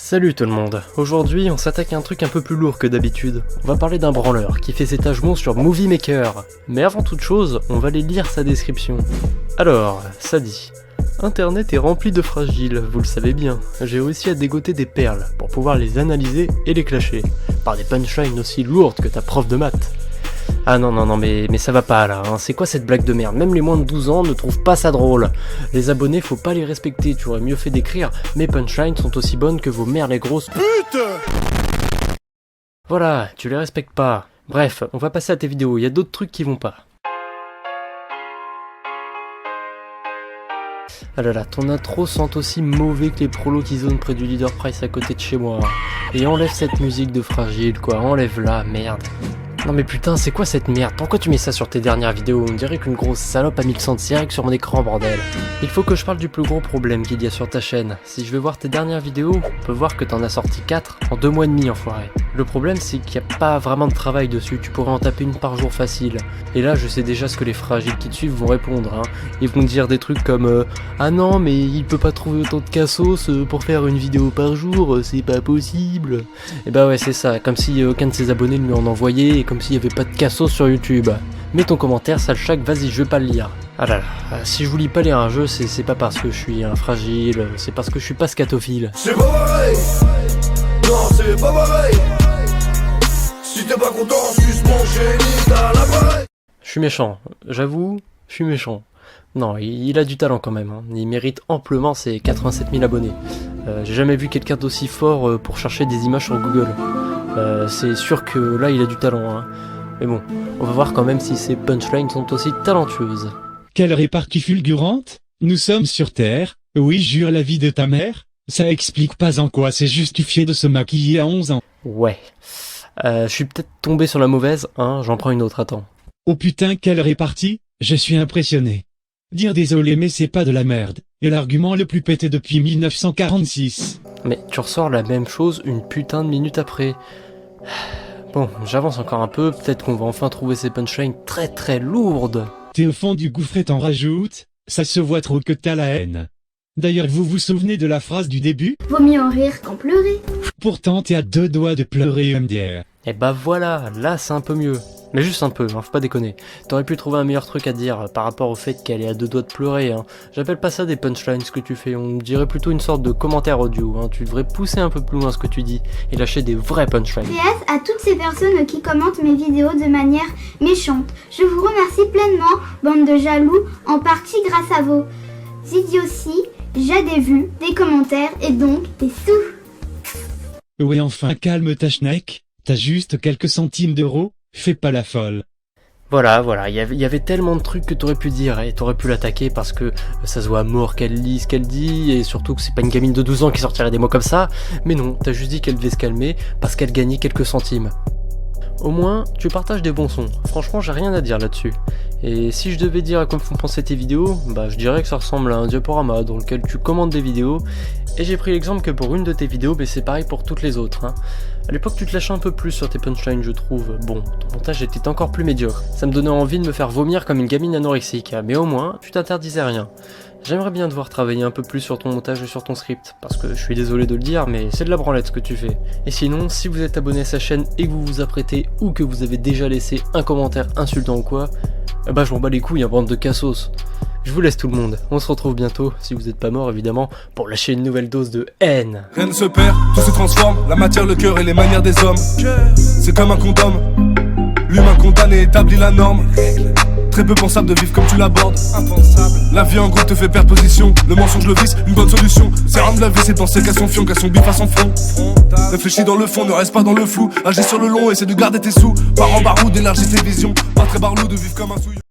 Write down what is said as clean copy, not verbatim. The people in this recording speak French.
Salut tout le monde, aujourd'hui on s'attaque à un truc un peu plus lourd que d'habitude. On va parler d'un branleur qui fait ses tâches sur Movie Maker. Mais avant toute chose, on va aller lire sa description. Alors, ça dit: Internet est rempli de fragiles, vous le savez bien. J'ai réussi à dégoter des perles pour pouvoir les analyser et les clasher, par des punchlines aussi lourdes que ta prof de maths. Ah non, mais ça va pas là, hein. C'est quoi cette blague de merde? Même les moins de 12 ans ne trouvent pas ça drôle. Les abonnés, faut pas les respecter, tu aurais mieux fait d'écrire: mes punchlines sont aussi bonnes que vos mères les grosses putes. Voilà, tu les respectes pas. Bref, on va passer à tes vidéos, il y a d'autres trucs qui vont pas. Ah là là, ton intro sent aussi mauvais que les prolos qui zonent près du Leader Price à côté de chez moi. Et enlève cette musique de fragile quoi, enlève-la, merde. Non mais putain, c'est quoi cette merde? Pourquoi tu mets ça sur tes dernières vidéos? On dirait qu'une grosse salope a mis le sang de Sirek sur mon écran, bordel. Il faut que je parle du plus gros problème qu'il y a sur ta chaîne. Si je vais voir tes dernières vidéos, on peut voir que t'en as sorti 4 en 2 mois et demi, enfoiré. Le problème c'est qu'il n'y a pas vraiment de travail dessus, tu pourrais en taper une par jour facile. Et là je sais déjà ce que les fragiles qui te suivent vont répondre, hein. Ils vont dire des trucs comme ah non mais il peut pas trouver autant de cassos pour faire une vidéo par jour, c'est pas possible. Et bah ouais c'est ça, comme si aucun de ses abonnés ne lui en envoyait et comme s'il y avait pas de cassos sur YouTube. Mets ton commentaire, sale chac, vas-y, je vais pas le lire. Ah là là, si je vous lis pas lire un jeu, c'est pas parce que je suis un fragile, c'est parce que je suis pas scatophile. C'est pas pareil. Non, c'est pas pareil. Si t'es pas content, suce mon génie, t'as l'appareil. Je suis méchant, j'avoue, je suis méchant. Non, il a du talent quand même, hein. Il mérite amplement ses 87 000 abonnés. J'ai jamais vu quelqu'un d'aussi fort pour chercher des images sur Google. C'est sûr que là il a du talent, hein. Mais bon, on va voir quand même si ses punchlines sont aussi talentueuses. Quelle répartie fulgurante! Nous sommes sur Terre, oui jure la vie de ta mère, ça explique pas en quoi c'est justifié de se maquiller à 11 ans. Ouais. Je suis peut-être tombé sur la mauvaise, hein, j'en prends une autre, attends. Oh putain quelle répartie, je suis impressionné. Dire désolé mais c'est pas de la merde, et l'argument le plus pété depuis 1946. Mais tu ressors la même chose une putain de minute après. Bon, j'avance encore un peu, peut-être qu'on va enfin trouver ces punchlines très lourdes. T'es au fond du gouffre et t'en rajoutes, ça se voit trop que t'as la haine. D'ailleurs vous vous souvenez de la phrase du début? Vaut mieux en rire qu'en pleurer. Pourtant t'es à 2 doigts de pleurer MDR. Et bah voilà, là c'est un peu mieux. Mais juste un peu, hein, faut pas déconner. T'aurais pu trouver un meilleur truc à dire par rapport au fait qu'elle est à 2 doigts de pleurer, hein. J'appelle pas ça des punchlines ce que tu fais, on dirait plutôt une sorte de commentaire audio, hein. Tu devrais pousser un peu plus loin ce que tu dis et lâcher des vrais punchlines. PS à toutes ces personnes qui commentent mes vidéos de manière méchante. Je vous remercie pleinement, bande de jaloux, en partie grâce à vos idioties. J'ai des vues, des commentaires et donc des sous. Ouais enfin calme ta schneck, t'as juste quelques centimes d'euros, fais pas la folle. Voilà, il y avait tellement de trucs que t'aurais pu dire et t'aurais pu l'attaquer parce que ça se voit à mort qu'elle lit ce qu'elle dit et surtout que c'est pas une gamine de 12 ans qui sortirait des mots comme ça. Mais non, t'as juste dit qu'elle devait se calmer parce qu'elle gagnait quelques centimes. Au moins, tu partages des bons sons. Franchement, j'ai rien à dire là-dessus. Et si je devais dire à quoi me font penser tes vidéos, bah je dirais que ça ressemble à un diaporama dans lequel tu commandes des vidéos. Et j'ai pris l'exemple que pour une de tes vidéos, mais c'est pareil pour toutes les autres, hein. À l'époque, tu te lâchais un peu plus sur tes punchlines, je trouve. Bon, ton montage était encore plus médiocre. Ça me donnait envie de me faire vomir comme une gamine anorexique, mais au moins, tu t'interdisais rien. J'aimerais bien devoir travailler un peu plus sur ton montage et sur ton script, parce que je suis désolé de le dire, mais c'est de la branlette ce que tu fais. Et sinon, si vous êtes abonné à sa chaîne et que vous vous apprêtez, ou que vous avez déjà laissé un commentaire insultant ou quoi, bah je m'en bats les couilles, bande de cassos. Je vous laisse tout le monde, on se retrouve bientôt, si vous n'êtes pas mort évidemment, pour lâcher une nouvelle dose de haine. Rien ne se perd, tout se transforme, la matière, le cœur et les manières des hommes. C'est comme un condom, l'humain condamné établit la norme. Très peu pensable de vivre comme tu l'abordes. Impensable. La vie en groupe te fait perdre position. Le mensonge, le vice, une bonne solution. C'est rendre la vie, c'est penser qu'à son fion, qu'à son bif à son front. Réfléchis dans le fond, ne reste pas dans le flou. Agis sur le long, essaie de garder tes sous. Par en baroud, élargis tes visions. Pas très barlou de vivre comme un souillon.